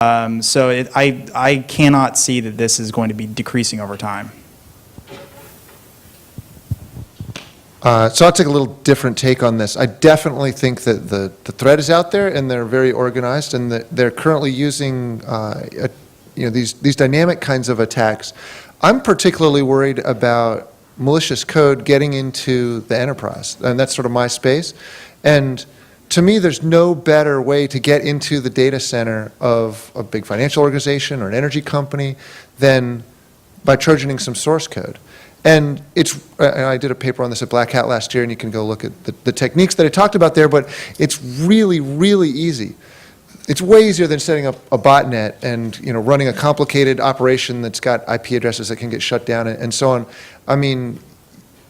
I cannot see that this is going to be decreasing over time. So I'll take a little different take on this. I definitely think that the threat is out there, and they're very organized, and that they're currently using these dynamic kinds of attacks. I'm particularly worried about malicious code getting into the enterprise, and that's sort of my space. And to me, there's no better way to get into the data center of a big financial organization or an energy company than by trojaning some source code. And I did a paper on this at Black Hat last year, and you can go look at the techniques that I talked about there, but it's really, really easy. It's way easier than setting up a botnet and running a complicated operation that's got IP addresses that can get shut down and so on. I mean,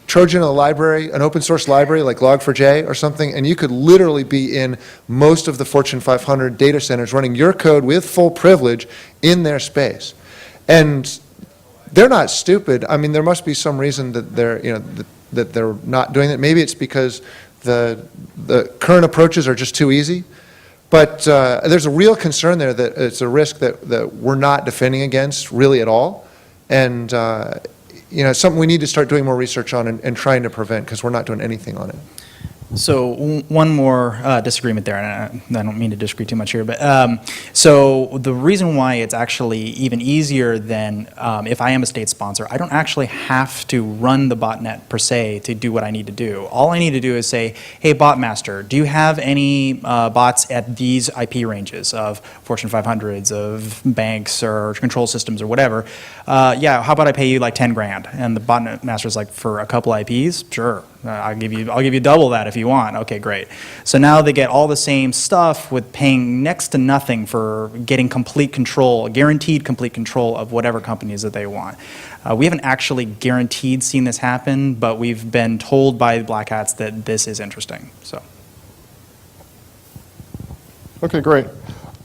Trojan a library, an open source library like Log4j or something, and you could literally be in most of the Fortune 500 data centers running your code with full privilege in their space. And they're not stupid. I mean, there must be some reason that they're not doing it. Maybe it's because the current approaches are just too easy. But there's a real concern there that it's a risk that we're not defending against really at all. And it's something we need to start doing more research on and trying to prevent, because we're not doing anything on it. So one more disagreement there, and I don't mean to disagree too much here, but so the reason why it's actually even easier than if I am a state sponsor, I don't actually have to run the botnet per se to do what I need to do. All I need to do is say, hey, botmaster, do you have any bots at these IP ranges of Fortune 500s, of banks or control systems or whatever? Yeah, how about I pay you like 10 grand? And the botmaster's like, for a couple IPs? Sure. I'll give you double that if you want. Okay, great. So now they get all the same stuff with paying next to nothing for getting complete control, guaranteed complete control of whatever companies that they want. We haven't actually guaranteed seen this happen, but we've been told by Black Hats that this is interesting. So. Okay, great.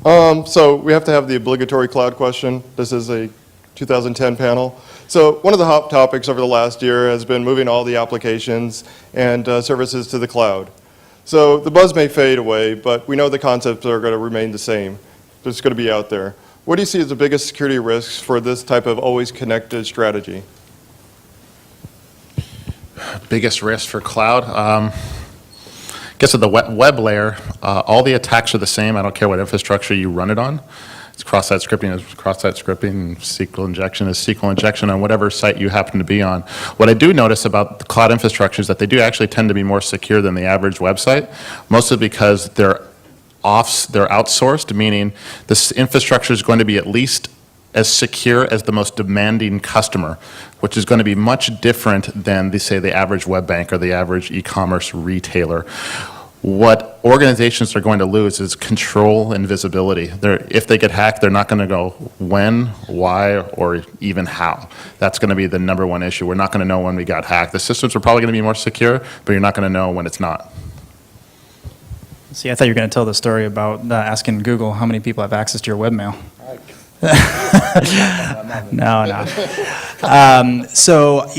So we have to have the obligatory cloud question. This is a 2010 panel. So one of the hot topics over the last year has been moving all the applications and services to the cloud. So the buzz may fade away, but we know the concepts are going to remain the same. It's going to be out there. What do you see as the biggest security risks for this type of always connected strategy? Biggest risk for cloud? I guess at the web layer, all the attacks are the same. I don't care what infrastructure you run it on. Cross-site scripting is cross-site scripting, SQL injection is SQL injection on whatever site you happen to be on. What I do notice about the cloud infrastructure is that they do actually tend to be more secure than the average website, mostly because they're outsourced, meaning this infrastructure is going to be at least as secure as the most demanding customer, which is going to be much different than, say, the average web bank or the average e-commerce retailer. What organizations are going to lose is control and visibility. If they get hacked, they're not going to go when, why, or even how. That's going to be the number one issue. We're not going to know when we got hacked. The systems are probably going to be more secure, but you're not going to know when it's not. See, I thought you were going to tell the story about asking Google how many people have access to your webmail. No. So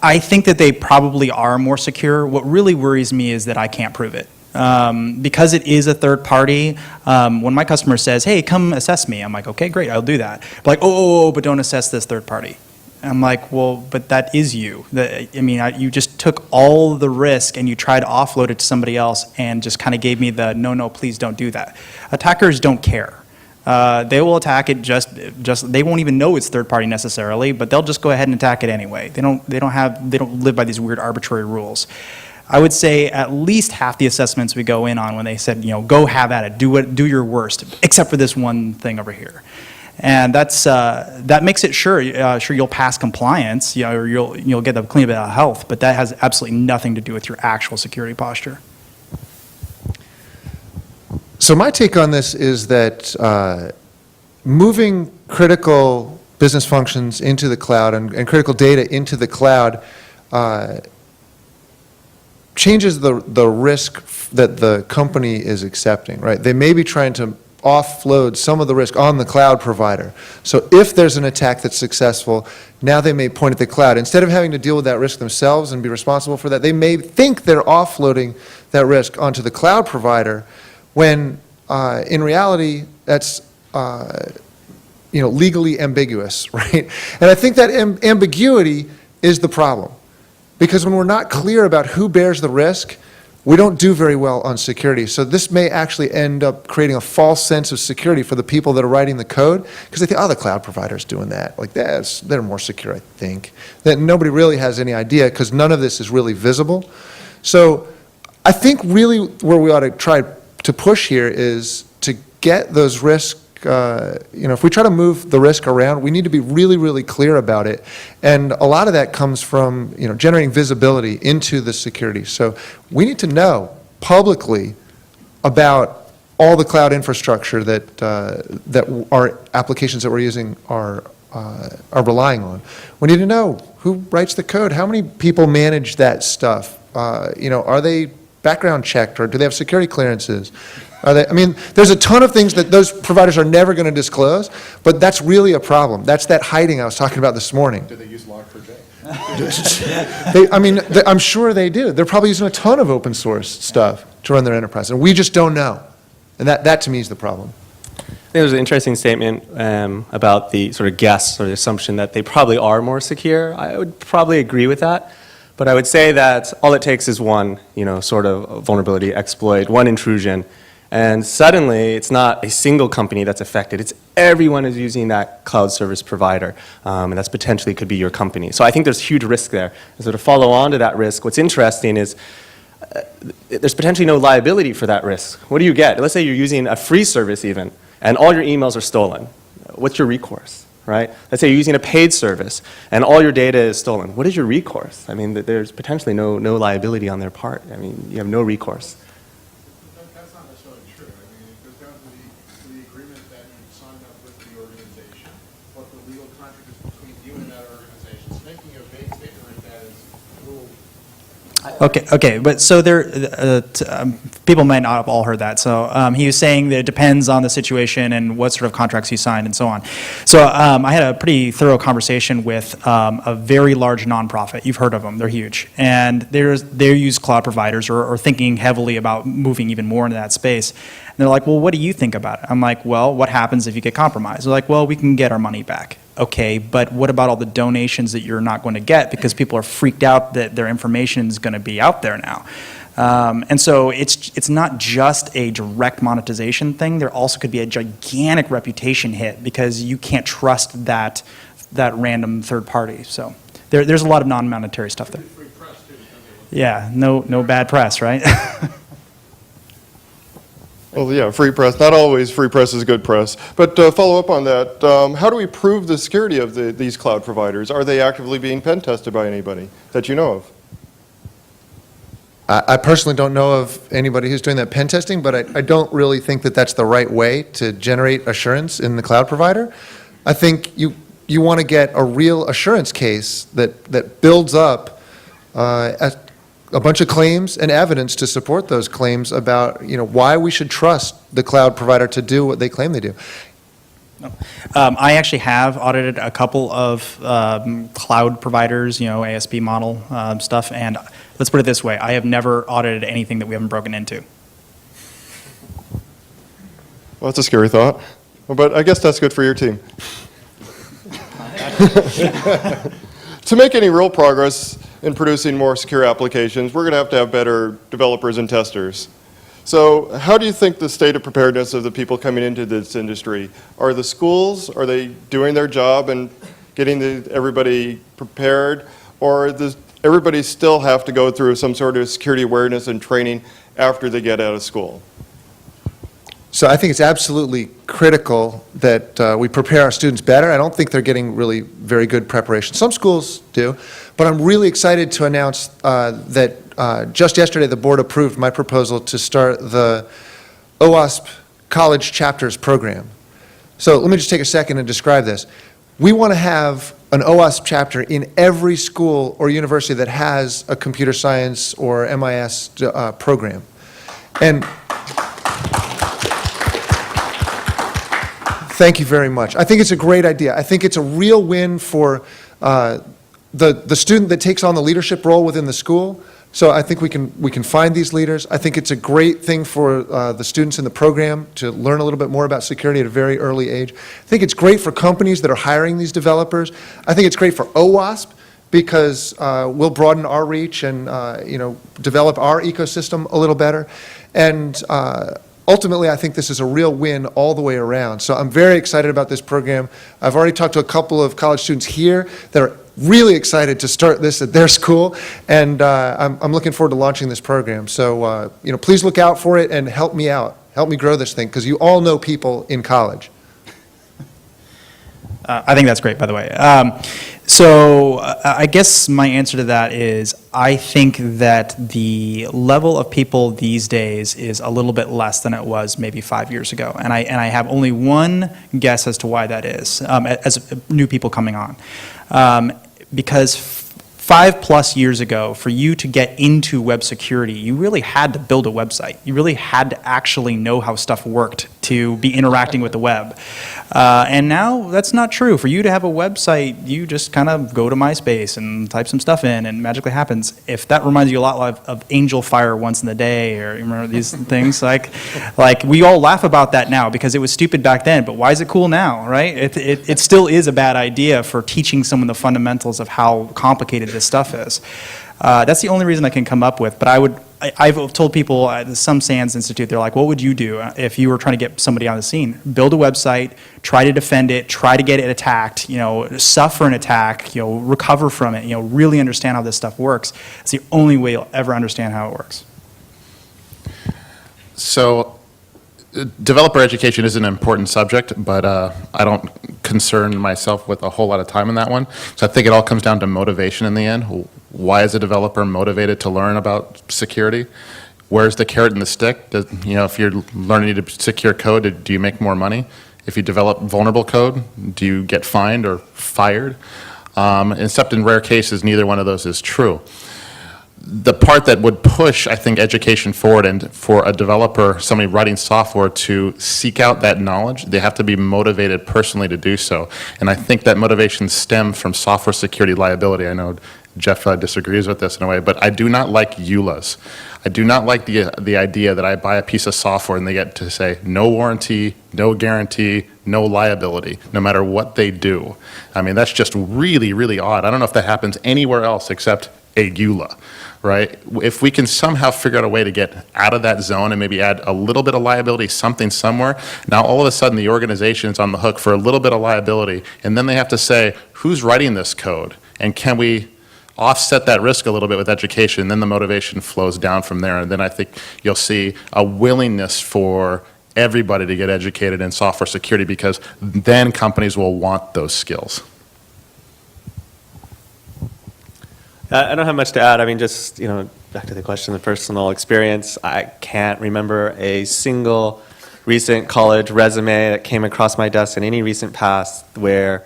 I think that they probably are more secure. What really worries me is that I can't prove it. Because it is a third party, when my customer says, hey, come assess me, I'm like, okay, great, I'll do that. But like, but don't assess this third party. I'm like, well, but that is you. You just took all the risk and you tried to offload it to somebody else and just kind of gave me the, no, please don't do that. Attackers don't care. They will attack it they won't even know it's third party necessarily, but they'll just go ahead and attack it anyway. They don't live by these weird arbitrary rules. I would say at least half the assessments we go in on when they said, go have at it, do your worst, except for this one thing over here. And that makes it sure you'll pass compliance, or you'll get the clean bill of health, but that has absolutely nothing to do with your actual security posture. So my take on this is that moving critical business functions into the cloud and critical data into the cloud changes the risk that the company is accepting, right? They may be trying to offload some of the risk on the cloud provider. So if there's an attack that's successful, now they may point at the cloud. Instead of having to deal with that risk themselves and be responsible for that, they may think they're offloading that risk onto the cloud provider when in reality that's legally ambiguous, right? And I think that ambiguity is the problem. Because when we're not clear about who bears the risk, we don't do very well on security. So this may actually end up creating a false sense of security for the people that are writing the code, because they think, oh, the cloud provider's doing that. Like, they're more secure, I think. That nobody really has any idea, because none of this is really visible. So I think really where we ought to try to push here is to get those risks, if we try to move the risk around, we need to be really, really clear about it. And a lot of that comes from, generating visibility into the security. So we need to know publicly about all the cloud infrastructure that our applications that we're using are relying on. We need to know who writes the code, how many people manage that stuff. Are they background checked, or do they have security clearances? There's a ton of things that those providers are never going to disclose, but that's really a problem. That's that hiding I was talking about this morning. Do they use Log4j? I'm sure they do. They're probably using a ton of open source stuff to run their enterprise, and we just don't know. And that to me is the problem. I think there was an interesting statement about the sort of guess or the assumption that they probably are more secure. I would probably agree with that. But I would say that all it takes is one, sort of vulnerability exploit, one intrusion, and suddenly it's not a single company that's affected. It's everyone is using that cloud service provider, and that's potentially could be your company. So I think there's huge risk there. And so to follow on to that risk, what's interesting is there's potentially no liability for that risk. What do you get? Let's say you're using a free service even, and all your emails are stolen. What's your recourse? Right? Let's say you're using a paid service and all your data is stolen. What is your recourse? There's potentially no liability on their part. You have no recourse. That's not necessarily true. It goes down to the agreement that you signed up with the organization, what the legal contract is between you and that organization. So making a vague statement like that is a little. Okay, but so people might not have all heard that. So he was saying that it depends on the situation and what sort of contracts you signed and so on. So I had a pretty thorough conversation with a very large nonprofit. You've heard of them; they're huge, and they use cloud providers or thinking heavily about moving even more into that space. And they're like, "Well, what do you think about it?" I'm like, "Well, what happens if you get compromised?" They're like, "Well, we can get our money back." Okay, but what about all the donations that you're not going to get because people are freaked out that their information is going to be out there now? And so it's not just a direct monetization thing. There also could be a gigantic reputation hit because you can't trust that random third party. So there's a lot of non-monetary stuff there. Free press too. Yeah, no bad press, right? Well, yeah, free press. Not always free press is good press. But follow up on that, how do we prove the security of these cloud providers? Are they actively being pen tested by anybody that you know of? I personally don't know of anybody who's doing that pen testing, but I don't really think that that's the right way to generate assurance in the cloud provider. I think you want to get a real assurance case that builds up a bunch of claims and evidence to support those claims about why we should trust the cloud provider to do what they claim they do. I actually have audited a couple of cloud providers, ASP model stuff, and let's put it this way, I have never audited anything that we haven't broken into. Well, that's a scary thought, but I guess that's good for your team. To make any real progress in producing more secure applications, we're going to have better developers and testers. So how do you think the state of preparedness of the people coming into this industry? Are the schools, are they doing their job and getting everybody prepared? Or does everybody still have to go through some sort of security awareness and training after they get out of school? So I think it's absolutely critical that we prepare our students better. I don't think they're getting really very good preparation. Some schools do, but I'm really excited to announce that just yesterday the board approved my proposal to start the OWASP College Chapters program. So let me just take a second and describe this. We want to have an OWASP chapter in every school or university that has a computer science or MIS program. And thank you very much. I think it's a great idea. I think it's a real win for the student that takes on the leadership role within the school So I think we can find these leaders. I think it's a great thing for the students in the program to learn a little bit more about security at a very early age. I think it's great for companies that are hiring these developers. I think it's great for OWASP because we'll broaden our reach and develop our ecosystem a little better. And ultimately, I think this is a real win all the way around. So I'm very excited about this program. I've already talked to a couple of college students here that are really excited to start this at their school, and I'm looking forward to launching this program. So, please look out for it and help me out. Help me grow this thing, because you all know people in college. I think that's great, by the way. So I guess my answer to that is I think that the level of people these days is a little bit less than it was maybe 5 years ago. And I have only one guess as to why that is, as new people coming on. Because 5+ years ago, for you to get into web security, you really had to build a website. You really had to actually know how stuff worked to be interacting with the web. And now that's not true. For you to have a website, you just kind of go to MySpace and type some stuff in and magically happens. If that reminds you a lot of Angel Fire once in the day, or you remember these things, like we all laugh about that now because it was stupid back then, but why is it cool now, right? It still is a bad idea for teaching someone the fundamentals of how complicated this stuff is. That's the only reason I can come up with, but I've told people at some SANS Institute, they're like, what would you do if you were trying to get somebody on the scene? Build a website, try to defend it, try to get it attacked, suffer an attack, recover from it, really understand how this stuff works. It's the only way you'll ever understand how it works. So developer education is an important subject, but I don't concern myself with a whole lot of time in that one. So I think it all comes down to motivation in the end. Why is a developer motivated to learn about security? Where's the carrot and the stick? If you're learning to secure code, do you make more money? If you develop vulnerable code, do you get fined or fired? Except in rare cases, neither one of those is true. The part that would push, I think, education forward, and for a developer, somebody writing software, to seek out that knowledge, they have to be motivated personally to do so. And I think that motivation stems from software security liability. I know Jeff disagrees with this in a way, but I do not like EULAs. I do not like the idea that I buy a piece of software and they get to say no warranty, no guarantee, no liability, no matter what they do. I mean, that's just really, really odd. I don't know if that happens anywhere else except a EULA. Right? If we can somehow figure out a way to get out of that zone and maybe add a little bit of liability, something somewhere, now all of a sudden the organization is on the hook for a little bit of liability, and then they have to say, who's writing this code? And can we offset that risk a little bit with education? And then the motivation flows down from there. And then I think you'll see a willingness for everybody to get educated in software security, because then companies will want those skills. I don't have much to add. I mean, just, back to the question of personal experience, I can't remember a single recent college resume that came across my desk in any recent past where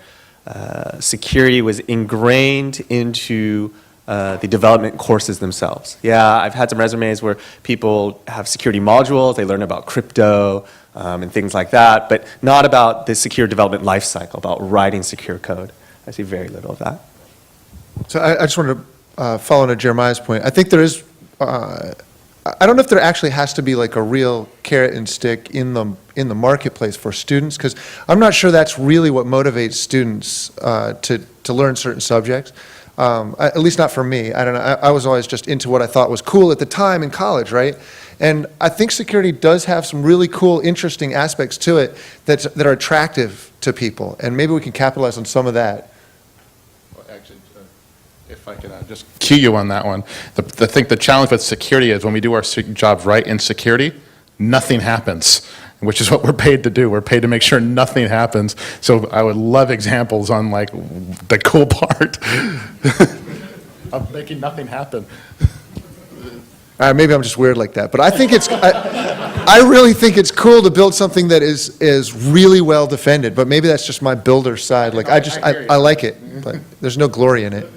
security was ingrained into the development courses themselves. Yeah, I've had some resumes where people have security modules, they learn about crypto and things like that, but not about the secure development lifecycle, about writing secure code. I see very little of that. So I just wanted to follow on to Jeremiah's point. I think there is, I don't know if there actually has to be like a real carrot and stick in the marketplace for students, because I'm not sure that's really what motivates students to learn certain subjects. At least not for me. I don't know. I was always just into what I thought was cool at the time in college, right? And I think security does have some really cool, interesting aspects to it that are attractive to people, and maybe we can capitalize on some of that. If I could just cue you on that one. I think the challenge with security is when we do our jobs right in security, nothing happens, which is what we're paid to do. We're paid to make sure nothing happens. So I would love examples on like the cool part of making nothing happen. Maybe I'm just weird like that, but I think I really think it's cool to build something that is really well defended. But maybe that's just my builder side. Like I like it, but there's no glory in it.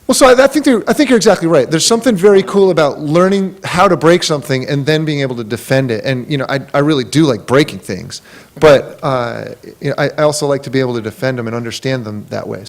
Well, so I think you're exactly right. There's something very cool about learning how to break something and then being able to defend it. And, I really do like breaking things, but, I also like to be able to defend them and understand them that way.